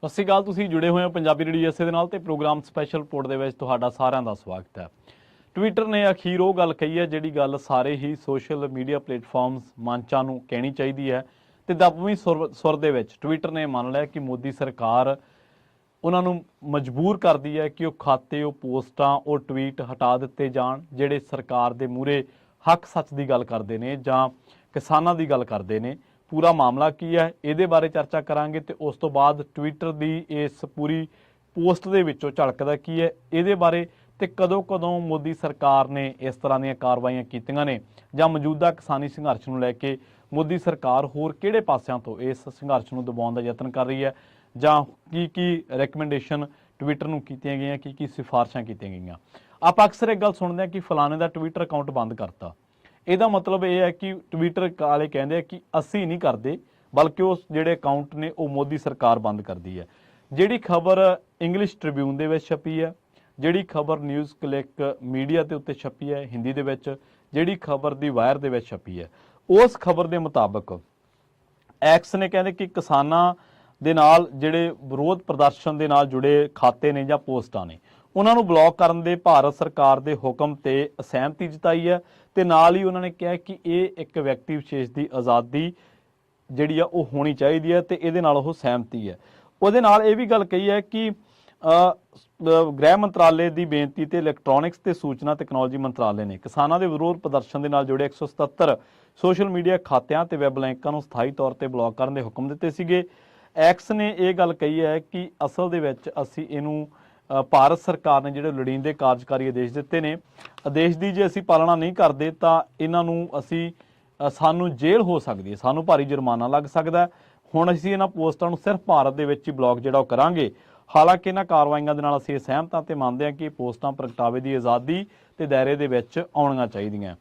ਸਤਿ ਸ਼੍ਰੀ ਅਕਾਲ। ਤੁਸੀਂ ਜੁੜੇ ਹੋਏ ਹੋ ਪੰਜਾਬੀ ਰੇਡੀਓ ਐਸੇ ਦੇ ਨਾਲ ਤੇ ਪ੍ਰੋਗਰਾਮ ਸਪੈਸ਼ਲ ਰਿਪੋਰਟ ਦੇ ਵਿੱਚ ਤੁਹਾਡਾ ਸਾਰਿਆਂ ਦਾ ਸਵਾਗਤ ਹੈ। ਟਵਿੱਟਰ ਨੇ ਅਖੀਰ ਉਹ ਗੱਲ ਕਹੀ ਹੈ ਜਿਹੜੀ ਗੱਲ ਸਾਰੇ ਹੀ ਸੋਸ਼ਲ ਮੀਡੀਆ ਪਲੇਟਫਾਰਮਸ ਮੰਚਾਂ ਨੂੰ ਕਹਿਣੀ ਚਾਹੀਦੀ ਹੈ ਤੇ ਦਬਵੀਂ ਸੁਰ ਦੇ ਵਿੱਚ ਟਵਿੱਟਰ ਨੇ ਮੰਨ ਲਿਆ ਕਿ ਮੋਦੀ ਸਰਕਾਰ ਉਹਨਾਂ ਨੂੰ ਮਜਬੂਰ ਕਰਦੀ ਹੈ ਕਿ ਉਹ ਖਾਤੇ, ਉਹ ਪੋਸਟਾਂ, ਉਹ ਟਵੀਟ ਹਟਾ ਦਿੱਤੇ ਜਾਣ ਜਿਹੜੇ ਸਰਕਾਰ ਦੇ ਮੂਹਰੇ ਹੱਕ ਸੱਚ ਦੀ ਗੱਲ ਕਰਦੇ ਨੇ ਜਾਂ ਕਿਸਾਨਾਂ ਦੀ ਗੱਲ ਕਰਦੇ ਨੇ। ਪੂਰਾ ਮਾਮਲਾ ਕੀ ਹੈ ਇਹਦੇ ਬਾਰੇ ਚਰਚਾ ਕਰਾਂਗੇ ਤੇ ਉਸ ਤੋਂ ਬਾਅਦ ਟਵਿੱਟਰ ਦੀ ਇਸ ਪੂਰੀ ਪੋਸਟ ਦੇ ਵਿੱਚੋਂ ਝਲਕਦਾ ਕੀ ਹੈ ਇਹਦੇ ਬਾਰੇ ਤੇ ਕਦੋਂ ਮੋਦੀ ਸਰਕਾਰ ਨੇ ਇਸ ਤਰ੍ਹਾਂ ਦੀਆਂ ਕਾਰਵਾਈਆਂ ਕੀਤੀਆਂ ਨੇ ਜਾਂ ਮੌਜੂਦਾ ਕਿਸਾਨੀ ਸੰਘਰਸ਼ ਨੂੰ ਲੈ ਕੇ ਮੋਦੀ ਸਰਕਾਰ ਹੋਰ ਕਿਹੜੇ ਪਾਸਿਆਂ ਤੋਂ ਇਸ ਸੰਘਰਸ਼ ਨੂੰ ਦਬਾਉਣ ਦਾ ਯਤਨ ਕਰ ਰਹੀ ਹੈ ਜਾਂ ਕੀ ਰეკਮੈਂਡੇਸ਼ਨ ਟਵਿੱਟਰ ਨੂੰ ਕੀਤੀਆਂ ਗਈਆਂ, ਕੀ ਸਿਫਾਰਿਸ਼ਾਂ ਕੀਤੀਆਂ ਗਈਆਂ। ਆਪਾਂ ਅਕਸਰ ਇੱਕ ਗੱਲ ਸੁਣਦੇ ਹਾਂ ਕਿ ਫਲਾਣੇ ਦਾ ਟਵਿੱਟਰ ਅਕਾਊਂਟ ਬੰਦ ਕਰਤਾ। ਇਹਦਾ ਮਤਲਬ ਇਹ ਹੈ ਕਿ ਟਵਿੱਟਰ ਵਾਲੇ ਕਹਿੰਦੇ ਆ ਕਿ ਅਸੀਂ ਨਹੀਂ ਕਰਦੇ ਬਲਕਿ ਉਸ ਜਿਹੜੇ ਅਕਾਊਂਟ ਨੇ ਉਹ ਮੋਦੀ ਸਰਕਾਰ ਬੰਦ ਕਰਦੀ ਹੈ। ਜਿਹੜੀ ਖਬਰ ਇੰਗਲਿਸ਼ ਟ੍ਰਿਬਿਊਨ ਦੇ ਵਿੱਚ ਛਪੀ ਹੈ, ਜਿਹੜੀ ਖਬਰ ਨਿਊਜ਼ ਕਲਿੱਕ ਮੀਡੀਆ ਦੇ ਉੱਤੇ ਛਪੀ ਹੈ ਹਿੰਦੀ ਦੇ ਵਿੱਚ, ਜਿਹੜੀ ਖਬਰ ਦੀ ਵਾਇਰ ਦੇ ਵਿੱਚ ਛਪੀ ਹੈ, ਉਸ ਖਬਰ ਦੇ ਮੁਤਾਬਕ ਐਕਸ ਨੇ ਕਹਿੰਦੇ ਕਿ ਕਿਸਾਨਾਂ ਦੇ ਨਾਲ ਜਿਹੜੇ ਵਿਰੋਧ ਪ੍ਰਦਰਸ਼ਨ ਦੇ ਨਾਲ ਜੁੜੇ ਖਾਤੇ ਨੇ ਜਾਂ ਪੋਸਟਾਂ ਨੇ ਉਹਨਾਂ ਨੂੰ ਬਲੌਕ ਕਰਨ ਦੇ ਭਾਰਤ ਸਰਕਾਰ ਦੇ ਹੁਕਮ ਤੇ ਅਸਹਿਮਤੀ ਜਤਾਈ ਹੈ ਤੇ ਨਾਲ ਹੀ ਉਹਨਾਂ ਨੇ ਕਿਹਾ ਕਿ ਇਹ ਇੱਕ ਵਿਅਕਤੀ ਵਿਸ਼ੇਸ਼ ਦੀ ਆਜ਼ਾਦੀ ਜਿਹੜੀ ਆ ਉਹ ਹੋਣੀ ਚਾਹੀਦੀ ਹੈ ਤੇ ਇਹਦੇ ਨਾਲ ਉਹ ਸਹਿਮਤੀ ਹੈ। ਉਹਦੇ ਨਾਲ ਇਹ ਵੀ ਗੱਲ ਕਹੀ ਹੈ ਕਿ ਗ੍ਰਹਿ ਮੰਤਰਾਲੇ ਦੀ ਬੇਨਤੀ ਤੇ ਇਲੈਕਟ੍ਰੋਨਿਕਸ ਤੇ ਸੂਚਨਾ ਤਕਨੋਲੋਜੀ ਮੰਤਰਾਲੇ ਨੇ ਕਿਸਾਨਾਂ ਦੇ ਵਿਰੋਧ ਪ੍ਰਦਰਸ਼ਨ ਦੇ ਨਾਲ ਜੁੜੇ 177 ਸੋਸ਼ਲ ਮੀਡੀਆ ਖਾਤਿਆਂ ਤੇ ਵੈਬ ਲਿੰਕਾਂ ਨੂੰ ਸਥਾਈ ਤੌਰ ਤੇ ਬਲੌਕ ਕਰਨ ਦੇ ਹੁਕਮ ਦਿੱਤੇ ਸੀਗੇ। ਐਕਸ ਨੇ ਇਹ ਗੱਲ ਕਹੀ ਹੈ ਕਿ ਅਸਲ ਦੇ ਵਿੱਚ ਅਸੀਂ ਇਹਨੂੰ ਭਾਰਤ ਸਰਕਾਰ ਨੇ ਜਿਹੜੇ ਲੋੜੀਂਦੇ ਕਾਰਜਕਾਰੀ ਆਦੇਸ਼ ਦਿੱਤੇ ਨੇ, ਆਦੇਸ਼ ਦੀ ਜੇ ਅਸੀਂ ਪਾਲਣਾ ਨਹੀਂ ਕਰਦੇ ਤਾਂ ਇਹਨਾਂ ਨੂੰ ਸਾਨੂੰ ਜੇਲ੍ਹ ਹੋ ਸਕਦੀ ਹੈ, ਸਾਨੂੰ ਭਾਰੀ ਜੁਰਮਾਨਾ ਲੱਗ ਸਕਦਾ। ਹੁਣ ਅਸੀਂ ਇਹਨਾਂ ਪੋਸਟਾਂ ਨੂੰ ਸਿਰਫ ਭਾਰਤ ਦੇ ਵਿੱਚ ਹੀ ਬਲੌਕ ਜਿਹੜਾ ਉਹ ਕਰਾਂਗੇ। ਹਾਲਾਂਕਿ ਇਹਨਾਂ ਕਾਰਵਾਈਆਂ ਦੇ ਨਾਲ ਅਸੀਂ ਸਹਿਮਤ ਹਾਂ ਤੇ ਮੰਨਦੇ ਹਾਂ ਕਿ ਪੋਸਟਾਂ ਪ੍ਰਗਟਾਵੇ ਦੀ ਆਜ਼ਾਦੀ ਤੇ ਦਾਇਰੇ ਦੇ ਵਿੱਚ ਆਉਣੀਆਂ ਚਾਹੀਦੀਆਂ।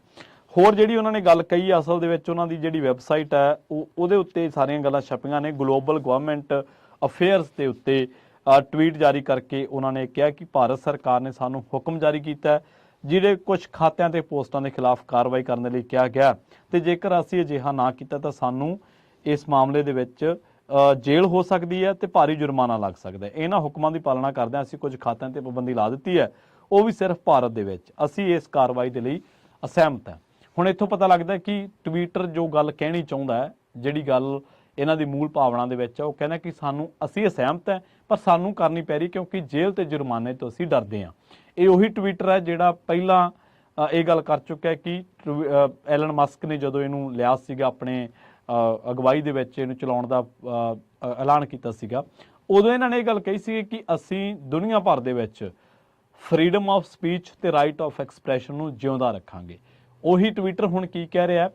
ਹੋਰ ਜਿਹੜੀ ਉਹਨਾਂ ਨੇ ਗੱਲ ਕਹੀ ਅਸਲ ਦੇ ਵਿੱਚ ਉਹਨਾਂ ਦੀ ਜਿਹੜੀ ਵੈਬਸਾਈਟ ਹੈ ਉਹਦੇ ਉੱਤੇ ਸਾਰੀਆਂ ਗੱਲਾਂ ਛਪੀਆਂ ਨੇ। ਗਲੋਬਲ ਗਵਰਨਮੈਂਟ ਅਫੇਅਰਸ ਦੇ ਉੱਤੇ ਟਵੀਟ ਜਾਰੀ ਕਰਕੇ ਉਹਨਾਂ ਨੇ ਕਿਹਾ ਕਿ ਭਾਰਤ ਸਰਕਾਰ ਨੇ ਸਾਨੂੰ ਹੁਕਮ ਜਾਰੀ ਕੀਤਾ ਜਿਹੜੇ ਕੁਝ ਖਾਤਿਆਂ ਤੇ ਪੋਸਟਾਂ ਦੇ ਖਿਲਾਫ ਕਾਰਵਾਈ ਕਰਨ ਦੇ ਲਈ ਕਿਹਾ ਗਿਆ ਤੇ ਜੇਕਰ ਅਸੀਂ ਅਜਿਹਾ ਨਾ ਕੀਤਾ ਤਾਂ ਸਾਨੂੰ ਇਸ ਮਾਮਲੇ ਦੇ ਵਿੱਚ ਜੇਲ੍ਹ ਹੋ ਸਕਦੀ ਹੈ ਤੇ ਭਾਰੀ ਜੁਰਮਾਨਾ ਲੱਗ ਸਕਦਾ ਹੈ। ਇਹਨਾਂ ਹੁਕਮਾਂ ਦੀ ਪਾਲਣਾ ਕਰਦਿਆਂ ਅਸੀਂ ਕੁਝ ਖਾਤਿਆਂ ਤੇ ਪਾਬੰਦੀ ਲਾ ਦਿੱਤੀ ਹੈ, ਉਹ ਵੀ ਸਿਰਫ ਭਾਰਤ ਦੇ ਵਿੱਚ। ਅਸੀਂ ਇਸ ਕਾਰਵਾਈ ਦੇ ਲਈ ਅਸਹਿਮਤ ਹਾਂ। ਹੁਣ ਇੱਥੋਂ ਪਤਾ ਲੱਗਦਾ ਕਿ ਟਵਿੱਟਰ ਜੋ ਗੱਲ ਕਹਿਣੀ ਚਾਹੁੰਦਾ ਹੈ, ਜਿਹੜੀ ਗੱਲ ਇਹਨਾਂ ਦੀ ਮੂਲ ਭਾਵਨਾ ਦੇ ਵਿੱਚ ਹੈ, ਉਹ ਕਹਿੰਦਾ ਕਿ ਅਸੀਂ ਅਸਹਿਮਤ ਹੈ ਪਰ ਸਾਨੂੰ ਕਰਨੀ ਪੈ ਰਹੀ ਕਿਉਂਕਿ ਜੇਲ੍ਹ ਤੇ ਜੁਰਮਾਨੇ ਤੋਂ ਅਸੀਂ ਡਰਦੇ ਹਾਂ। ਇਹ ਉਹੀ ਟਵਿੱਟਰ ਹੈ ਜਿਹੜਾ ਪਹਿਲਾਂ ਇਹ ਗੱਲ ਕਰ ਚੁੱਕਿਆ ਕਿ ਐਲਨ ਮਸਕ ਨੇ ਜਦੋਂ ਇਹਨੂੰ ਲਿਆ ਸੀਗਾ ਆਪਣੇ ਅਗਵਾਈ ਦੇ ਵਿੱਚ ਇਹਨੂੰ ਚਲਾਉਣ ਦਾ ਐਲਾਨ ਕੀਤਾ ਸੀਗਾ, ਉਦੋਂ ਇਹਨਾਂ ਨੇ ਇਹ ਗੱਲ ਕਹੀ ਸੀ ਕਿ ਅਸੀਂ ਦੁਨੀਆ ਭਰ ਦੇ ਵਿੱਚ ਫਰੀडम ਆਫ ਸਪੀਚ ਤੇ ਰਾਈਟ ਆਫ ਐਕਸਪ੍ਰੈਸ਼ਨ ਨੂੰ ਜਿਉਂਦਾ ਰੱਖਾਂਗੇ। ਉਹੀ ਟਵਿੱਟਰ ਹੁਣ ਕੀ ਕਹਿ ਰਿਹਾ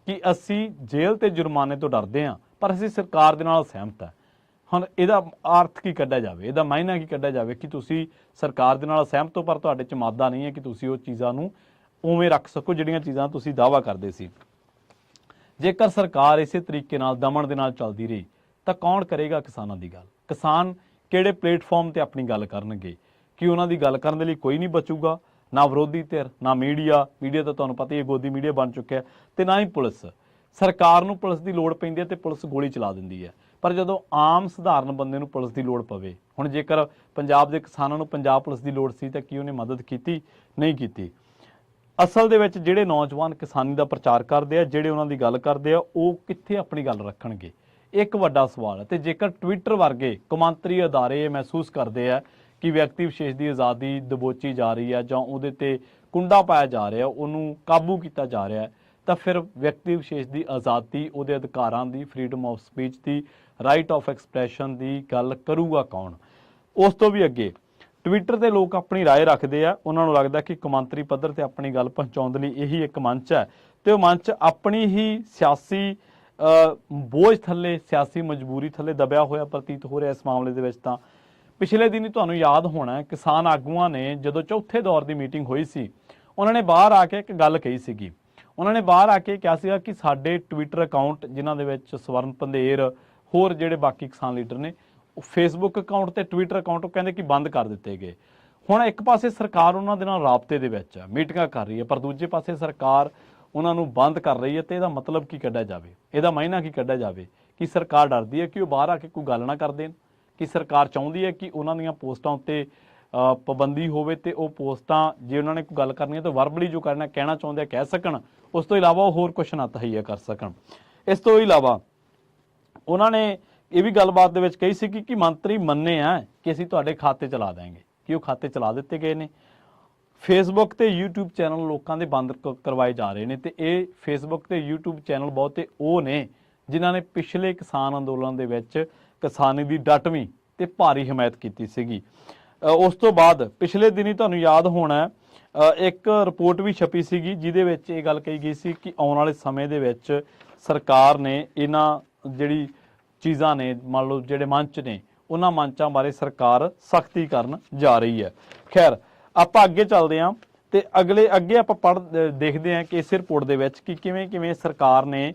ਕਿ ਅਸੀਂ ਜੇਲ੍ਹ ਤੇ ਜੁਰਮਾਨੇ ਤੋਂ ਡਰਦੇ ਹਾਂ ਪਰ ਅਸੀਂ ਸਰਕਾਰ ਦੇ ਨਾਲ ਸਹਿਮਤ ਹਾਂ। ਹੁਣ ਇਹਦਾ ਅਰਥ ਕੀ ਕੱਢਿਆ ਜਾਵੇ, ਇਹਦਾ ਮਾਇਨਾ ਕੀ ਕੱਢਿਆ ਜਾਵੇ ਕਿ ਤੁਸੀਂ ਸਰਕਾਰ ਦੇ ਨਾਲ ਸਹਿਮਤ ਹੋ ਪਰ ਤੁਹਾਡੇ 'ਚ ਮਾਦਾ ਨਹੀਂ ਹੈ ਕਿ ਤੁਸੀਂ ਉਹ ਚੀਜ਼ਾਂ ਨੂੰ ਉਵੇਂ ਰੱਖ ਸਕੋ ਜਿਹੜੀਆਂ ਚੀਜ਼ਾਂ ਤੁਸੀਂ ਦਾਅਵਾ ਕਰਦੇ ਸੀ। ਜੇਕਰ ਸਰਕਾਰ ਇਸੇ ਤਰੀਕੇ ਨਾਲ ਦਮਨ ਦੇ ਨਾਲ ਚੱਲਦੀ ਰਹੀ ਤਾਂ ਕੌਣ ਕਰੇਗਾ ਕਿਸਾਨਾਂ ਦੀ ਗੱਲ? ਕਿਸਾਨ ਕਿਹੜੇ ਪਲੇਟਫਾਰਮ ਤੇ ਆਪਣੀ ਗੱਲ ਕਰਨਗੇ? ਕਿ ਉਹਨਾਂ ਦੀ ਗੱਲ ਕਰਨ ਦੇ ਲਈ ਕੋਈ ਨਹੀਂ ਬਚੂਗਾ, ਨਾ ਵਿਰੋਧੀ ਧਿਰ, ਨਾ ਮੀਡੀਆ ਤਾਂ ਤੁਹਾਨੂੰ ਪਤਾ ਹੀ ਹੈ ਗੋਦੀ ਮੀਡੀਆ ਬਣ ਚੁੱਕਿਆ, ਤੇ ਨਾ ਹੀ ਪੁਲਿਸ। ਸਰਕਾਰ ਨੂੰ ਪੁਲਿਸ ਦੀ ਲੋੜ ਪੈਂਦੀ ਹੈ ਤੇ ਪੁਲਿਸ ਗੋਲੀ ਚਲਾ ਦਿੰਦੀ ਹੈ। ਪਰ ਜਦੋਂ ਆਮ ਸਧਾਰਨ ਬੰਦੇ ਨੂੰ ਪੁਲਿਸ ਦੀ ਲੋੜ ਪਵੇ, ਹੁਣ ਜੇਕਰ ਪੰਜਾਬ ਦੇ ਕਿਸਾਨਾਂ ਨੂੰ ਪੰਜਾਬ ਪੁਲਿਸ ਦੀ ਲੋੜ ਸੀ ਤਾਂ ਕੀ ਉਹਨੇ ਮਦਦ ਕੀਤੀ? ਨਹੀਂ ਕੀਤੀ। ਅਸਲ ਦੇ ਵਿੱਚ ਜਿਹੜੇ ਨੌਜਵਾਨ ਕਿਸਾਨੀ ਦਾ ਪ੍ਰਚਾਰ ਕਰਦੇ ਆ, ਜਿਹੜੇ ਉਹਨਾਂ ਦੀ ਗੱਲ ਕਰਦੇ ਆ, ਉਹ ਕਿੱਥੇ ਆਪਣੀ ਗੱਲ ਰੱਖਣਗੇ? ਇੱਕ ਵੱਡਾ ਸਵਾਲ ਹੈ। ਤੇ ਜੇਕਰ ਟਵਿੱਟਰ ਵਰਗੇ ਕੌਮਾਂਤਰੀ ਅਦਾਰੇ ਇਹ ਮਹਿਸੂਸ ਕਰਦੇ ਆ ਕਿ ਵਿਅਕਤੀ ਵਿਸ਼ੇਸ਼ ਦੀ ਆਜ਼ਾਦੀ ਦਬੋਚੀ ਜਾ ਰਹੀ ਹੈ ਜਾਂ ਉਹਦੇ ਤੇ ਕੁੰਡਾ ਪਾਇਆ ਜਾ ਰਿਹਾ, ਉਹਨੂੰ ਕਾਬੂ ਕੀਤਾ ਜਾ ਰਿਹਾ, ਤਾਂ ਫਿਰ ਵਿਅਕਤੀ ਵਿਸ਼ੇਸ਼ ਦੀ ਆਜ਼ਾਦੀ, ਉਹਦੇ ਅਧਿਕਾਰਾਂ ਦੀ, freedom of speech the, right of expression ਦੀ ਗੱਲ ਕਰੂਗਾ ਕੌਣ? ਉਸ ਤੋਂ ਵੀ ਅੱਗੇ ਟਵਿੱਟਰ ਤੇ ਲੋਕ ਆਪਣੀ ਰਾਏ ਰੱਖਦੇ ਆ। ਉਹਨਾਂ ਨੂੰ ਲੱਗਦਾ ਕਿ ਕੌਮਾਂਤਰੀ ਪੱਧਰ ਤੇ ਆਪਣੀ ਗੱਲ ਪਹੁੰਚਾਉਣ ਦੇ ਲਈ ਇਹੀ ਇੱਕ ਮੰਚ ਹੈ ਤੇ ਉਹ ਮੰਚ ਆਪਣੀ ਹੀ ਸਿਆਸੀ ਬੋਝ ਥੱਲੇ, ਸਿਆਸੀ ਮਜਬੂਰੀ ਥੱਲੇ ਦਬਿਆ ਹੋਇਆ ਪ੍ਰਤੀਤ ਹੋ ਰਿਹਾ ਇਸ ਮਾਮਲੇ ਦੇ ਵਿੱਚ। ਤਾਂ ਪਿਛਲੇ ਦਿਨ ਹੀ ਤੁਹਾਨੂੰ ਯਾਦ ਹੋਣਾ ਕਿਸਾਨ ਆਗੂਆਂ ਨੇ ਜਦੋਂ ਚੌਥੇ ਦੌਰ ਦੀ ਮੀਟਿੰਗ ਹੋਈ ਸੀ, ਉਹਨਾਂ ਨੇ ਬਾਹਰ ਆ ਕੇ ਇੱਕ ਗੱਲ ਕਹੀ ਸੀਗੀ। ਉਹਨਾਂ ਨੇ ਬਾਹਰ ਆ ਕੇ ਕਿਹਾ ਸੀਗਾ ਕਿ ਸਾਡੇ ਟਵਿੱਟਰ ਅਕਾਊਂਟ ਜਿਨ੍ਹਾਂ ਦੇ ਵਿੱਚ ਸਵਰਨ ਪੰਧੇਰ ਹੋਰ ਜਿਹੜੇ ਬਾਕੀ ਕਿਸਾਨ ਲੀਡਰ ਨੇ, ਫੇਸਬੁੱਕ ਅਕਾਊਂਟ ਤੇ ਟਵਿੱਟਰ ਅਕਾਊਂਟ ਉਹ ਕਹਿੰਦੇ ਕਿ ਬੰਦ ਕਰ ਦਿੱਤੇ ਗਏ। ਹੁਣ ਇੱਕ ਪਾਸੇ ਸਰਕਾਰ ਉਹਨਾਂ ਦੇ ਨਾਲ ਰਾਬਤੇ ਦੇ ਵਿੱਚ ਹੈ, ਮੀਟਿੰਗਾਂ ਕਰ ਰਹੀ ਹੈ, ਪਰ ਦੂਜੇ ਪਾਸੇ ਸਰਕਾਰ ਉਹਨਾਂ ਨੂੰ ਬੰਦ ਕਰ ਰਹੀ ਹੈ। ਤੇ ਇਹਦਾ ਮਤਲਬ ਕੀ ਕੱਢਿਆ ਜਾਵੇ? ਇਹਦਾ ਮਾਇਨਾ ਕੀ ਕੱਢਿਆ ਜਾਵੇ? ਕਿ ਸਰਕਾਰ ਡਰਦੀ ਹੈ ਕਿ ਉਹ ਬਾਹਰ ਆ ਕੇ ਕੋਈ ਗੱਲ ਨਾ ਕਰ ਦੇਣ, कि सरकार चाਹੁंदी है कि उन्हां दीयां पोस्टां उत्ते पाबंदी होवे ते ਉਹ पोस्टां जे उन्होंने कोई गल करनी है तो वर्बली जो करना कहना चाਹੁੰਦੇ ਆ ਕਹਿ ਸਕਣ, ਉਸ ਤੋਂ ਇਲਾਵਾ ਉਹ ਹੋਰ ਕੁਛ ਨਾ ਤਹਈਆ ਕਰ ਸਕਣ। ਇਸ ਤੋਂ ਇਲਾਵਾ ਉਹਨਾਂ ਨੇ ਇਹ ਵੀ ਗੱਲਬਾਤ ਦੇ ਵਿੱਚ ਕਹੀ ਸੀ ਕਿ ਮੰਤਰੀ ਮੰਨੇ ਆ ਕਿ ਅਸੀਂ ਤੁਹਾਡੇ ਖਾਤੇ ਚਲਾ ਦੇਵਾਂਗੇ, ਕਿ ਉਹ ਖਾਤੇ ਚਲਾ ਦਿੱਤੇ ਗਏ ਨੇ। ਫੇਸਬੁੱਕ ਤੇ YouTube ਚੈਨਲ ਲੋਕਾਂ ਦੇ ਬੰਦ ਕਰਵਾਏ ਜਾ ਰਹੇ ਨੇ ਤੇ ਇਹ ਫੇਸਬੁੱਕ ਤੇ YouTube ਚੈਨਲ ਬਹੁਤੇ ਉਹ ਨੇ ਜਿਨ੍ਹਾਂ ਨੇ ਪਿਛਲੇ ਕਿਸਾਨ ਅੰਦੋਲਨ ਦੇ ਵਿੱਚ ਕਿਸਾਨੀ ਦੀ ਡਟਵੀਂ ਤੇ ਭਾਰੀ ਹਮਾਇਤ ਕੀਤੀ ਸੀਗੀ। ਉਸ ਤੋਂ ਬਾਅਦ ਪਿਛਲੇ ਦਿਨੀ ਤੁਹਾਨੂੰ ਯਾਦ ਹੋਣਾ ਇੱਕ ਰਿਪੋਰਟ ਵੀ ਛਪੀ ਸੀਗੀ ਜਿਹਦੇ ਵਿੱਚ ਇਹ ਗੱਲ ਕਹੀ ਗਈ ਸੀ ਕਿ ਆਉਣ ਵਾਲੇ ਸਮੇਂ ਦੇ ਵਿੱਚ ਸਰਕਾਰ ਨੇ ਇਹਨਾਂ ਜਿਹੜੀ ਚੀਜ਼ਾਂ ਨੇ ਮੰਨ ਲਓ ਜਿਹੜੇ ਮੰਚ ਨੇ ਉਹਨਾਂ ਮੰਚਾਂ ਬਾਰੇ ਸਰਕਾਰ ਸਖਤੀ ਕਰਨ ਜਾ ਰਹੀ ਹੈ। ਖੈਰ ਆਪਾਂ ਅੱਗੇ ਚੱਲਦੇ ਹਾਂ ਤੇ ਅੱਗੇ ਆਪਾਂ ਦੇਖਦੇ ਹਾਂ ਕਿ ਇਸ ਰਿਪੋਰਟ ਦੇ ਵਿੱਚ ਕਿ ਕਿਵੇਂ ਸਰਕਾਰ ਨੇ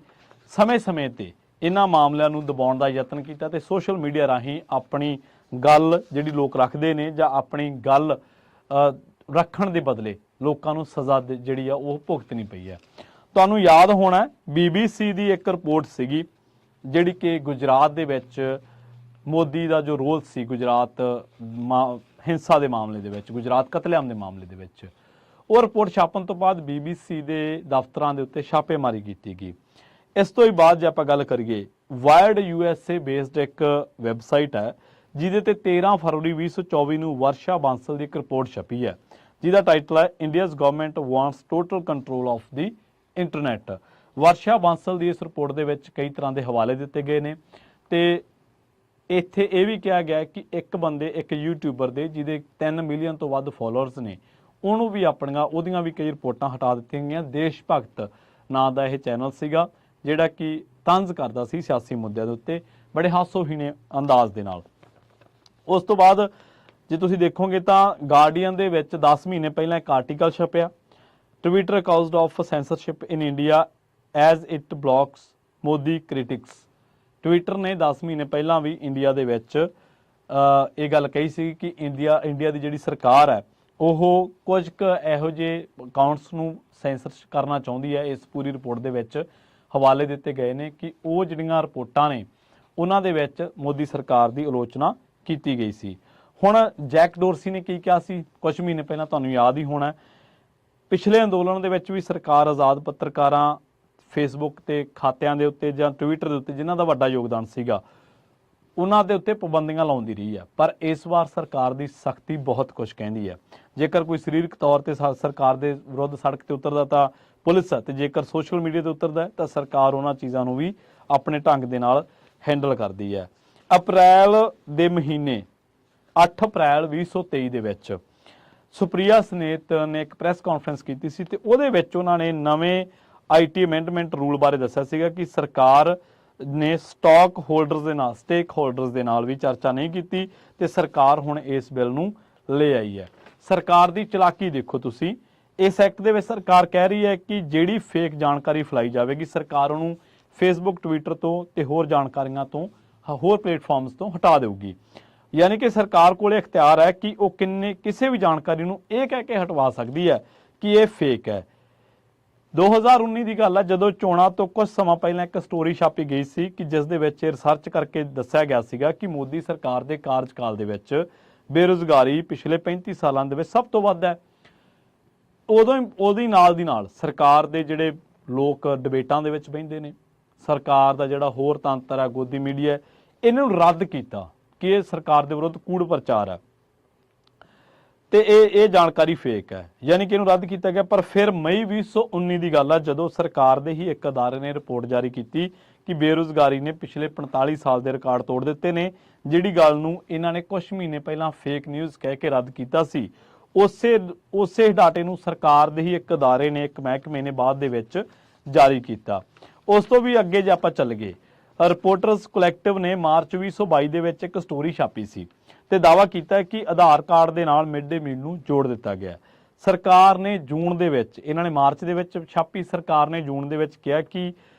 ਸਮੇਂ-ਸਮੇਂ ਤੇ ਇਹਨਾਂ ਮਾਮਲਿਆਂ ਨੂੰ ਦਬਾਉਣ ਦਾ ਯਤਨ ਕੀਤਾ ਤੇ ਸੋਸ਼ਲ ਮੀਡੀਆ ਰਾਹੀਂ ਆਪਣੀ ਗੱਲ ਜਿਹੜੀ ਲੋਕ ਰੱਖਦੇ ਨੇ ਜਾਂ ਆਪਣੀ ਗੱਲ ਰੱਖਣ ਦੇ ਬਦਲੇ ਲੋਕਾਂ ਨੂੰ ਸਜ਼ਾ ਜਿਹੜੀ ਆ ਉਹ ਭੁਗਤਣੀ ਪਈ ਹੈ। ਤੁਹਾਨੂੰ ਯਾਦ ਹੋਣਾ BBC ਦੀ ਇੱਕ ਰਿਪੋਰਟ ਸੀਗੀ ਜਿਹੜੀ ਕਿ ਗੁਜਰਾਤ ਦੇ ਵਿੱਚ ਮੋਦੀ ਦਾ ਜੋ ਰੋਲ ਸੀ ਗੁਜਰਾਤ ਹਿੰਸਾ ਦੇ ਮਾਮਲੇ ਦੇ ਵਿੱਚ, ਗੁਜਰਾਤ ਕਤਲੇਆਮ ਦੇ ਮਾਮਲੇ ਦੇ ਵਿੱਚ, ਉਹ ਰਿਪੋਰਟ ਛਾਪਣ ਤੋਂ ਬਾਅਦ BBC ਦੇ ਦਫ਼ਤਰਾਂ ਦੇ ਉੱਤੇ ਛਾਪੇਮਾਰੀ ਕੀਤੀ ਗਈ। ਇਸ ਤੋਂ ਹੀ ਬਾਅਦ ਜੇ ਆਪਾਂ ਗੱਲ ਕਰੀਏ ਵਾਇਰਡ USA ਬੇਸਡ ਇੱਕ ਵੈਬਸਾਈਟ ਹੈ ਜਿਹਦੇ ਤੇ 13 ਫਰਵਰੀ 2024 ਨੂੰ ਵਰਸ਼ਾ ਬਾਂਸਲ ਦੀ ਇੱਕ ਰਿਪੋਰਟ ਛਪੀ ਹੈ ਜਿਹਦਾ ਟਾਈਟਲ ਹੈ India's government wants total control of the internet. Varsha Bansal ਦੀ ਇਸ ਰਿਪੋਰਟ ਦੇ ਵਿੱਚ ਕਈ ਤਰ੍ਹਾਂ ਦੇ ਹਵਾਲੇ ਦਿੱਤੇ ਗਏ ਨੇ ਤੇ ਇੱਥੇ ਇਹ ਵੀ ਕਿਹਾ ਗਿਆ ਕਿ ਇੱਕ ਯੂਟਿਊਬਰ ਦੇ ਜਿਹਦੇ 3 ਮਿਲੀਅਨ ਤੋਂ ਵੱਧ ਫੋਲੋਅਰਸ ਨੇ ਉਹਨੂੰ ਵੀ ਉਹਦੀਆਂ ਵੀ ਕਈ ਰਿਪੋਰਟਾਂ ਹਟਾ ਦਿੱਤੀਆਂ ਗਈਆਂ। ਦੇਸ਼ ਭਗਤ ਨਾਂ ਦਾ ਇਹ ਚੈਨਲ ਸੀਗਾ ਜਿਹੜਾ ਕਿ ਤੰਜ਼ ਕਰਦਾ ਸੀ ਸਿਆਸੀ ਮੁੱਦਿਆਂ ਦੇ ਉੱਤੇ ਬੜੇ ਹਾਸੋਹੀਣੇ ਅੰਦਾਜ਼ ਦੇ ਨਾਲ। ਉਸ ਤੋਂ ਬਾਅਦ ਜੇ ਤੁਸੀਂ ਦੇਖੋਗੇ ਤਾਂ ਗਾਰਡੀਅਨ ਦੇ ਵਿੱਚ 10 ਮਹੀਨੇ ਪਹਿਲਾਂ ਇੱਕ ਆਰਟੀਕਲ ਛਪਿਆ Twitter accused of censorship in India as it blocks Modi critics. Twitter ਨੇ 10 ਮਹੀਨੇ ਪਹਿਲਾਂ ਵੀ ਇੰਡੀਆ ਦੇ ਵਿੱਚ ਇਹ ਗੱਲ ਕਹੀ ਸੀ ਕਿ ਇੰਡੀਆ ਦੀ ਜਿਹੜੀ ਸਰਕਾਰ ਹੈ ਉਹ ਕੁਝ ਕੁ ਇਹੋ ਜਿਹੇ ਅਕਾਊਂਟਸ ਨੂੰ ਸੈਂਸਰ ਕਰਨਾ ਚਾਹੁੰਦੀ ਹੈ। ਇਸ ਪੂਰੀ ਰਿਪੋਰਟ ਦੇ ਵਿੱਚ ਹਵਾਲੇ ਦਿੱਤੇ ਗਏ ਨੇ ਕਿ ਉਹ ਜਿਹੜੀਆਂ ਰਿਪੋਰਟਾਂ ਨੇ ਉਹਨਾਂ ਦੇ ਵਿੱਚ ਮੋਦੀ ਸਰਕਾਰ ਦੀ ਆਲੋਚਨਾ ਕੀਤੀ ਗਈ ਸੀ। ਹੁਣ ਜੈਕ ਡੋਰਸੀ ਨੇ ਕੀ ਕਿਹਾ ਸੀ ਕੁਝ ਮਹੀਨੇ ਪਹਿਲਾਂ, ਤੁਹਾਨੂੰ ਯਾਦ ਹੀ ਹੋਣਾ, ਪਿਛਲੇ ਅੰਦੋਲਨ ਦੇ ਵਿੱਚ ਵੀ ਸਰਕਾਰ ਆਜ਼ਾਦ ਪੱਤਰਕਾਰਾਂ ਫੇਸਬੁੱਕ ਤੇ ਖਾਤਿਆਂ ਦੇ ਉੱਤੇ ਜਾਂ ਟਵਿੱਟਰ ਦੇ ਉੱਤੇ ਜਿਨ੍ਹਾਂ ਦਾ ਵੱਡਾ ਯੋਗਦਾਨ ਸੀਗਾ ਉਹਨਾਂ ਦੇ ਉੱਤੇ ਪਾਬੰਦੀਆਂ ਲਾਉਂਦੀ ਰਹੀ ਹੈ। ਪਰ ਇਸ ਵਾਰ ਸਰਕਾਰ ਦੀ ਸਖਤੀ ਬਹੁਤ ਕੁਝ ਕਹਿੰਦੀ ਹੈ। ਜੇਕਰ ਕੋਈ ਸਰੀਰਕ ਤੌਰ ਤੇ ਸਰਕਾਰ ਦੇ ਵਿਰੁੱਧ ਸੜਕ ਤੇ ਉਤਰਦਾ ਤਾਂ ਪੁਲਿਸ ਹੈ ਤੇ ਜੇਕਰ ਸੋਸ਼ਲ ਮੀਡੀਆ ਤੇ ਉਤਰਦਾ ਤਾਂ ਸਰਕਾਰ ਉਹਨਾਂ ਚੀਜ਼ਾਂ ਨੂੰ ਵੀ ਆਪਣੇ ਢੰਗ ਦੇ ਨਾਲ ਹੈਂਡਲ ਕਰਦੀ ਹੈ। ਅਪ੍ਰੈਲ ਦੇ ਮਹੀਨੇ 8 ਅਪ੍ਰੈਲ 2023 ਦੇ ਵਿੱਚ ਸੁਪ੍ਰਿਆ ਸਨੇਤ ਨੇ ਇੱਕ ਪ੍ਰੈਸ ਕਾਨਫਰੰਸ ਕੀਤੀ ਸੀ ਤੇ ਉਹਦੇ ਵਿੱਚ ਉਹਨਾਂ ਨੇ ਨਵੇਂ IT ਅਮੈਂਡਮੈਂਟ ਰੂਲ ਬਾਰੇ ਦੱਸਿਆ ਸੀਗਾ ਕਿ ਸਰਕਾਰ ਨੇ ਸਟੇਕ ਹੋਲਡਰਸ ਦੇ ਨਾਲ ਵੀ ਚਰਚਾ ਨਹੀਂ ਕੀਤੀ ਤੇ ਸਰਕਾਰ ਹੁਣ ਇਸ ਬਿੱਲ ਨੂੰ ਲੈ ਆਈ ਹੈ। ਸਰਕਾਰ ਦੀ ਚਲਾਕੀ ਦੇਖੋ ਤੁਸੀਂ, ਇਸ ਐਕਟ ਦੇ ਵਿੱਚ ਸਰਕਾਰ ਕਹਿ ਰਹੀ ਹੈ ਕਿ ਜਿਹੜੀ ਫੇਕ ਜਾਣਕਾਰੀ ਫੈਲਾਈ ਜਾਵੇਗੀ ਸਰਕਾਰ ਉਹਨੂੰ ਫੇਸਬੁੱਕ ਟਵਿੱਟਰ ਤੋਂ ਤੇ ਹੋਰ ਜਾਣਕਾਰੀਆਂ ਤੋਂ ਹੋਰ ਪਲੇਟਫਾਰਮਸ ਤੋਂ ਹਟਾ ਦੇਊਗੀ। ਯਾਨੀ ਕਿ ਸਰਕਾਰ ਕੋਲ ਇਖਤਿਆਰ ਹੈ ਕਿ ਉਹ ਕਿਸੇ ਵੀ ਜਾਣਕਾਰੀ ਨੂੰ ਇਹ ਕਹਿ ਕੇ ਹਟਵਾ ਸਕਦੀ ਹੈ ਕਿ ਇਹ ਫੇਕ ਹੈ। 2019 ਦੀ ਗੱਲ ਹੈ ਜਦੋਂ ਚੋਣਾਂ ਤੋਂ ਕੁਝ ਸਮਾਂ ਪਹਿਲਾਂ ਇੱਕ ਸਟੋਰੀ ਛਾਪੀ ਗਈ ਸੀ ਕਿ ਜਿਸ ਦੇ ਵਿੱਚ ਰਿਸਰਚ ਕਰਕੇ ਦੱਸਿਆ ਗਿਆ ਸੀਗਾ ਕਿ ਮੋਦੀ ਸਰਕਾਰ ਦੇ ਕਾਰਜਕਾਲ ਦੇ ਵਿੱਚ ਬੇਰੁਜ਼ਗਾਰੀ ਪਿਛਲੇ 35 ਸਾਲਾਂ ਦੇ ਵਿੱਚ ਸਭ ਤੋਂ ਵੱਧ ਹੈ। ਉਹਦੀ ਨਾਲ ਦੀ ਨਾਲ ਸਰਕਾਰ ਦੇ ਜਿਹੜੇ ਲੋਕ ਡਿਬੇਟਾਂ ਦੇ ਵਿੱਚ ਬਹਿੰਦੇ ਨੇ, ਸਰਕਾਰ ਦਾ ਜਿਹੜਾ ਹੋਰ ਤੰਤਰ ਹੈ ਗੋਦੀ ਮੀਡੀਆ ਇਹਨਾਂ ਨੂੰ ਰੱਦ ਕੀਤਾ ਕਿ ਇਹ ਸਰਕਾਰ ਦੇ ਵਿਰੁੱਧ ਕੂੜ ਪ੍ਰਚਾਰ ਹੈ ਤੇ ਇਹ ਜਾਣਕਾਰੀ ਫੇਕ ਹੈ, ਯਾਨੀ ਕਿ ਇਹਨੂੰ ਰੱਦ ਕੀਤਾ ਗਿਆ। ਪਰ ਫਿਰ ਮਈ 2019 ਦੀ ਗੱਲ ਆ ਜਦੋਂ ਸਰਕਾਰ ਦੇ ਹੀ ਇੱਕ ਅਦਾਰੇ ਨੇ ਰਿਪੋਰਟ ਜਾਰੀ ਕੀਤੀ ਕਿ ਬੇਰੁਜ਼ਗਾਰੀ ਨੇ ਪਿਛਲੇ 45 ਸਾਲ ਦੇ ਰਿਕਾਰਡ ਤੋੜ ਦਿੱਤੇ ਨੇ, ਜਿਹੜੀ ਗੱਲ ਨੂੰ ਇਹਨਾਂ ਨੇ ਕੁਝ ਮਹੀਨੇ ਪਹਿਲਾਂ ਫੇਕ ਨਿਊਜ਼ ਕਹਿ ਕੇ ਰੱਦ ਕੀਤਾ ਸੀ। ਉਸੇ ਡਾਟੇ ਨੂੰ ਸਰਕਾਰ ਦੇ ਹੀ ਇੱਕ ਅਦਾਰੇ ਨੇ ਇੱਕ ਮਹਿਕਮੇ ਨੇ ਬਾਅਦ ਦੇ ਵਿੱਚ ਜਾਰੀ ਕੀਤਾ। ਉਸ ਤੋਂ ਵੀ ਅੱਗੇ ਜੇ ਆਪਾਂ ਚੱਲ ਗਏ ਰਿਪੋਰਟਰਸ ਕਲੈਕਟਿਵ ਨੇ ਮਾਰਚ 2022 ਦੇ ਵਿੱਚ ਇੱਕ ਸਟੋਰੀ ਛਾਪੀ ਸੀ ਤੇ ਦਾਅਵਾ ਕੀਤਾ ਕਿ ਆਧਾਰ ਕਾਰਡ ਦੇ ਨਾਲ ਮਿਡ ਡੇ ਮੀਲ ਨੂੰ ਜੋੜ ਦਿੱਤਾ ਗਿਆ। ਸਰਕਾਰ ਨੇ ਜੂਨ ਦੇ ਵਿੱਚ, ਇਹਨਾਂ ਨੇ ਮਾਰਚ ਦੇ ਵਿੱਚ ਛਾਪੀ, ਸਰਕਾਰ ਨੇ ਜੂਨ ਦੇ ਵਿੱਚ ਕਿਹਾ ਕਿ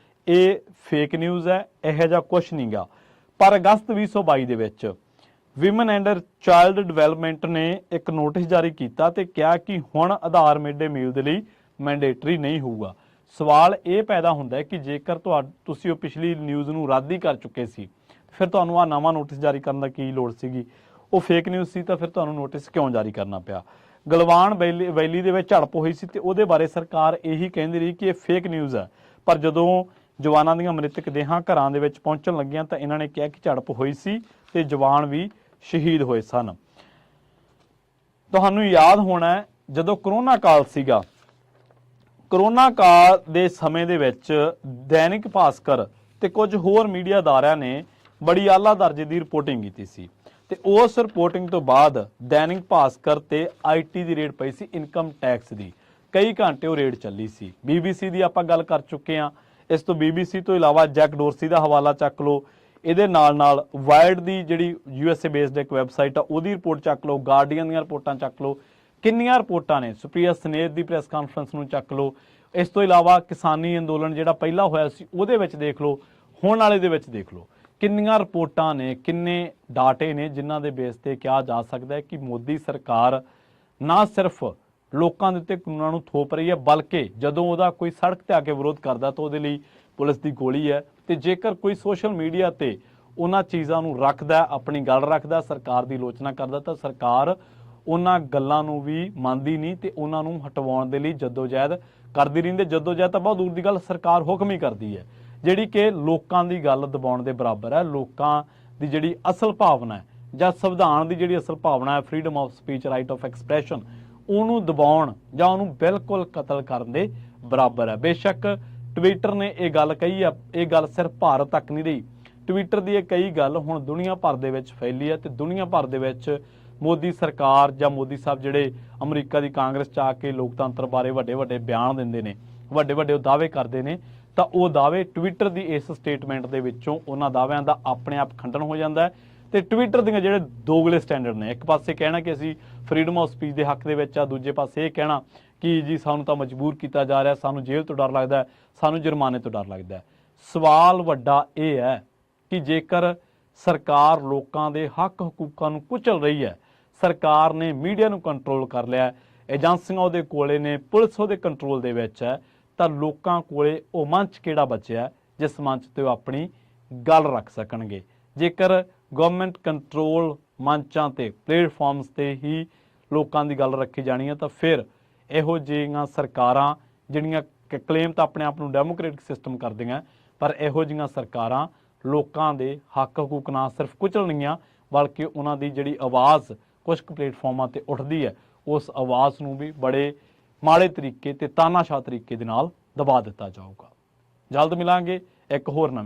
ਇਹ ਫੇਕ ਨਿਊਜ਼ ਹੈ, ਇਹੋ ਜਿਹਾ ਕੁਛ ਨਹੀਂ ਗਾ। ਪਰ ਅਗਸਤ 2022 ਦੇ ਵਿੱਚ ਵਿਮਨ ਐਂਡ ਚਾਈਲਡ ਡਿਵੈਲਪਮੈਂਟ ਨੇ ਇੱਕ ਨੋਟਿਸ ਜਾਰੀ ਕੀਤਾ ਤੇ ਕਿਹਾ ਕਿ ਹੁਣ ਆਧਾਰ ਮਿਡ ਡੇ ਮੀਲ ਦੇ ਲਈ ਮੈਂਡੇਟਰੀ ਨਹੀਂ ਹੋਊਗਾ। ਸਵਾਲ ਇਹ ਪੈਦਾ ਹੁੰਦਾ ਹੈ ਕਿ ਜੇਕਰ ਤੁਸੀਂ ਉਹ ਪਿਛਲੀ ਨਿਊਜ਼ ਨੂੰ ਰੱਦ ਹੀ ਕਰ ਚੁੱਕੇ ਸੀ ਫਿਰ ਤੁਹਾਨੂੰ ਆ ਨਵਾਂ ਨੋਟਿਸ ਜਾਰੀ ਕਰਨ ਦਾ ਕੀ ਲੋੜ ਸੀਗੀ? ਉਹ ਫੇਕ ਨਿਊਜ਼ ਸੀ ਤਾਂ ਫਿਰ ਤੁਹਾਨੂੰ ਨੋਟਿਸ ਕਿਉਂ ਜਾਰੀ ਕਰਨਾ ਪਿਆ? ਗਲਵਾਨ ਵੈਲੀ ਦੇ ਵਿੱਚ ਝੜਪ ਹੋਈ ਸੀ ਤੇ ਉਹਦੇ ਬਾਰੇ ਸਰਕਾਰ ਇਹੀ ਕਹਿੰਦੀ ਰਹੀ ਕਿ ਇਹ ਫੇਕ ਨਿਊਜ਼ ਹੈ, ਪਰ ਜਦੋਂ ਜਵਾਨਾਂ ਦੀਆਂ ਮ੍ਰਿਤਕ ਦੇਹਾਂ ਘਰਾਂ ਦੇ ਵਿੱਚ ਪਹੁੰਚਣ ਲੱਗੀਆਂ ਤਾਂ ਇਹਨਾਂ ਨੇ ਕਿਹਾ ਕਿ ਝੜਪ ਹੋਈ ਸੀ ਤੇ ਜਵਾਨ ਵੀ ਸ਼ਹੀਦ ਹੋਏ ਸਨ। ਤੁਹਾਨੂੰ ਯਾਦ ਹੋਣਾ ਜਦੋਂ ਕਰੋਨਾ ਕਾਲ ਸੀਗਾ, ਕਰੋਨਾ ਕਾਲ ਦੇ ਸਮੇਂ ਦੇ ਵਿੱਚ ਦੈਨਿਕ ਭਾਸਕਰ ਤੇ ਕੁਝ ਹੋਰ ਮੀਡੀਆ ਅਦਾਰਿਆਂ ਨੇ ਬੜੀ ਆਲਾ ਦਰਜੇ ਦੀ ਰਿਪੋਰਟਿੰਗ ਕੀਤੀ ਸੀ ਤੇ ਉਸ ਰਿਪੋਰਟਿੰਗ ਤੋਂ ਬਾਅਦ ਦੈਨਿਕ ਭਾਸਕਰ ਤੇ ਆਈਟੀ ਦੀ ਰੇਡ ਪਈ ਸੀ, ਇਨਕਮ ਟੈਕਸ ਦੀ। ਕਈ ਘੰਟੇ ਉਹ ਰੇਡ ਚੱਲੀ ਸੀ। BBC ਦੀ ਆਪਾਂ ਗੱਲ ਕਰ ਚੁੱਕੇ ਹਾਂ। ਇਸ ਤੋਂ BBC ਤੋਂ ਇਲਾਵਾ ਜੈਕ ਡੋਰਸੀ ਦਾ ਹਵਾਲਾ ਚੱਕ ਲਓ, ਇਹਦੇ ਨਾਲ ਵਾਇਰਡ ਦੀ ਜਿਹੜੀ USA ਬੇਸਡ ਇੱਕ ਵੈਬਸਾਈਟ ਆ ਉਹਦੀ ਰਿਪੋਰਟ ਚੱਕ ਲਓ, ਗਾਰਡੀਅਨ ਦੀਆਂ ਰਿਪੋਰਟਾਂ ਚੱਕ ਲਓ, ਕਿੰਨੀਆਂ ਰਿਪੋਰਟਾਂ ਨੇ, ਸੁਪ੍ਰਿਆ ਸਨੇਰ ਦੀ ਪ੍ਰੈਸ ਕਾਨਫਰੰਸ ਨੂੰ ਚੱਕ ਲਓ। ਇਸ ਤੋਂ ਇਲਾਵਾ ਕਿਸਾਨੀ ਅੰਦੋਲਨ ਜਿਹੜਾ ਪਹਿਲਾਂ ਹੋਇਆ ਸੀ ਉਹਦੇ ਵਿੱਚ ਦੇਖ ਲਓ, ਹੁਣ ਵਾਲੇ ਦੇ ਵਿੱਚ ਦੇਖ ਲਓ, ਕਿੰਨੀਆਂ ਰਿਪੋਰਟਾਂ ਨੇ, ਕਿੰਨੇ ਡਾਟੇ ਨੇ ਜਿਨ੍ਹਾਂ ਦੇ ਬੇਸ ਤੇ ਕਿਹਾ ਜਾ ਸਕਦਾ ਹੈ ਕਿ ਮੋਦੀ ਸਰਕਾਰ ਨਾ ਸਿਰਫ ਲੋਕਾਂ ਦੇ ਉੱਤੇ ਕਾਨੂੰਨਾਂ ਨੂੰ ਥੋਪ ਰਹੀ ਹੈ, ਬਲਕਿ ਜਦੋਂ ਉਹਦਾ ਕੋਈ ਸੜਕ ਤੇ ਆ ਕੇ ਵਿਰੋਧ ਕਰਦਾ ਤਾਂ ਉਹਦੇ ਲਈ ਪੁਲਿਸ ਦੀ ਗੋਲੀ ਹੈ। ਤੇ ਜੇਕਰ ਕੋਈ ਸੋਸ਼ਲ ਮੀਡੀਆ ਤੇ ਉਹਨਾਂ ਚੀਜ਼ਾਂ ਨੂੰ ਰੱਖਦਾ, ਆਪਣੀ ਗੱਲ ਰੱਖਦਾ, ਸਰਕਾਰ ਦੀ ਆਲੋਚਨਾ ਕਰਦਾ, ਤਾਂ ਸਰਕਾਰ ਉਹਨਾਂ ਗੱਲਾਂ ਨੂੰ ਵੀ ਮੰਨਦੀ ਨਹੀਂ ਤੇ ਉਹਨਾਂ ਨੂੰ ਹਟਵਾਉਣ ਦੇ ਲਈ ਜਦੋਜਹਿਦ ਕਰਦੀ ਰਹਿੰਦੀ। ਜਦੋਜਹਿਦ ਤਾਂ ਬਹੁਤ ਦੂਰ ਦੀ ਗੱਲ, ਸਰਕਾਰ ਹੁਕਮ ਹੀ ਕਰਦੀ ਹੈ, ਜਿਹੜੀ ਕਿ ਲੋਕਾਂ ਦੀ ਗੱਲ ਦਬਾਉਣ ਦੇ ਬਰਾਬਰ ਹੈ। ਲੋਕਾਂ ਦੀ ਜਿਹੜੀ ਅਸਲ ਭਾਵਨਾ ਹੈ ਜਾਂ ਸੰਵਿਧਾਨ ਦੀ ਜਿਹੜੀ ਅਸਲ ਭਾਵਨਾ ਹੈ, freedom of speech, right of expression, ਉਹਨੂੰ ਦਬਾਉਣ ਜਾਂ ਉਹਨੂੰ ਬਿਲਕੁਲ ਕਤਲ ਕਰਨ ਦੇ ਬਰਾਬਰ ਹੈ। ਬੇਸ਼ੱਕ ਟਵਿੱਟਰ ਨੇ ਇਹ ਗੱਲ ਕਹੀ ਆ, ਇਹ ਗੱਲ ਸਿਰਫ ਭਾਰਤ ਤੱਕ ਨਹੀਂ ਰਹੀ। ਟਵਿੱਟਰ ਦੀ ਇਹ ਕਈ ਗੱਲ ਹੁਣ ਦੁਨੀਆ ਭਰ ਦੇ ਵਿੱਚ ਫੈਲੀ ਹੈ ਤੇ ਦੁਨੀਆ ਭਰ ਦੇ ਵਿੱਚ ਮੋਦੀ ਸਰਕਾਰ ਜਾਂ ਮੋਦੀ ਸਾਹਿਬ ਜਿਹੜੇ ਅਮਰੀਕਾ ਦੀ ਕਾਂਗਰਸ 'ਚ ਆ ਕੇ ਲੋਕਤੰਤਰ ਬਾਰੇ ਵੱਡੇ ਵੱਡੇ ਬਿਆਨ ਦਿੰਦੇ ਨੇ, ਵੱਡੇ ਵੱਡੇ ਦਾਅਵੇ ਕਰਦੇ ਨੇ, ਤਾਂ ਉਹ ਦਾਅਵੇ ਟਵਿੱਟਰ ਦੀ ਇਸ ਸਟੇਟਮੈਂਟ ਦੇ ਵਿੱਚੋਂ ਉਹਨਾਂ ਦਾਅਵਿਆਂ ਦਾ ਆਪਣੇ ਆਪ ਖੰਡਨ ਹੋ ਜਾਂਦਾ ਹੈ। ਤੇ ਟਵਿੱਟਰ ਦੀਆਂ ਜਿਹੜੇ ਦੋਗਲੇ ਸਟੈਂਡਰਡ ਨੇ, ਇੱਕ ਪਾਸੇ ਕਹਿਣਾ ਕਿ ਅਸੀਂ ਫਰੀडम ਆਫ ਸਪੀਚ ਦੇ ਹੱਕ ਦੇ ਵਿੱਚ ਆ, ਦੂਜੇ ਪਾਸੇ ਇਹ ਕਹਿਣਾ ਕਿ ਜੀ ਸਾਨੂੰ ਤਾਂ ਮਜਬੂਰ ਕੀਤਾ ਜਾ ਰਿਹਾ, ਸਾਨੂੰ ਜੇਲ੍ਹ ਤੋਂ ਡਰ ਲੱਗਦਾ, ਸਾਨੂੰ ਜੁਰਮਾਨੇ ਤੋਂ ਡਰ ਲੱਗਦਾ। ਸਵਾਲ ਵੱਡਾ ਇਹ ਹੈ ਕਿ ਜੇਕਰ ਸਰਕਾਰ ਲੋਕਾਂ ਦੇ ਹੱਕ ਹਕੂਕਾਂ ਨੂੰ ਕੁਚਲ ਰਹੀ ਹੈ, ਸਰਕਾਰ ਨੇ ਮੀਡੀਆ ਨੂੰ ਕੰਟਰੋਲ ਕਰ ਲਿਆ, ਏਜੰਸੀਆਂ ਉਹਦੇ ਕੋਲੇ ਨੇ, ਪੁਲਿਸ ਉਹਦੇ ਕੰਟਰੋਲ ਦੇ ਵਿੱਚ ਹੈ, ਤਾਂ ਲੋਕਾਂ ਕੋਲੇ ਉਹ ਮੰਚ ਕਿਹੜਾ ਬਚਿਆ ਜਿਸ ਮੰਚ ਤੇ ਉਹ ਆਪਣੀ ਗੱਲ ਰੱਖ ਸਕਣਗੇ? ਜੇਕਰ ਗਵਰਨਮੈਂਟ ਕੰਟਰੋਲ ਮੰਚਾਂ ਤੇ ਪਲੇਟਫਾਰਮਸ ਤੇ ਹੀ ਲੋਕਾਂ ਦੀ ਗੱਲ ਰੱਖੀ ਜਾਣੀ ਹੈ ਤਾਂ ਫਿਰ ਇਹੋ ਜਿਹੀਆਂ ਸਰਕਾਰਾਂ ਜਿਹੜੀਆਂ ਕਲੇਮ ਤਾਂ ਆਪਣੇ ਆਪ ਨੂੰ ਡੈਮੋਕ੍ਰੈਟਿਕ ਸਿਸਟਮ ਕਰਦੀਆਂ, ਪਰ ਇਹੋ ਜਿਹੀਆਂ ਸਰਕਾਰਾਂ ਲੋਕਾਂ ਦੇ ਹੱਕ ਹਕੂਕ ਨਾ ਸਿਰਫ ਕੁਚਲਣਗੀਆਂ ਬਲਕਿ ਉਹਨਾਂ ਦੀ ਜਿਹੜੀ ਆਵਾਜ਼ ਕੁਝ ਕੁ ਪਲੇਟਫਾਰਮਾਂ ਤੇ ਉੱਠਦੀ ਹੈ, ਉਸ ਆਵਾਜ਼ ਨੂੰ ਵੀ ਬੜੇ ਮਾੜੇ ਤਰੀਕੇ ਤੇ ਤਾਨਾਸ਼ਾਹ ਤਰੀਕੇ ਦੇ ਨਾਲ ਦਬਾ ਦਿੱਤਾ ਜਾਊਗਾ। ਜਲਦ ਮਿਲਾਂਗੇ ਇੱਕ ਹੋਰ ਨਵੀਂ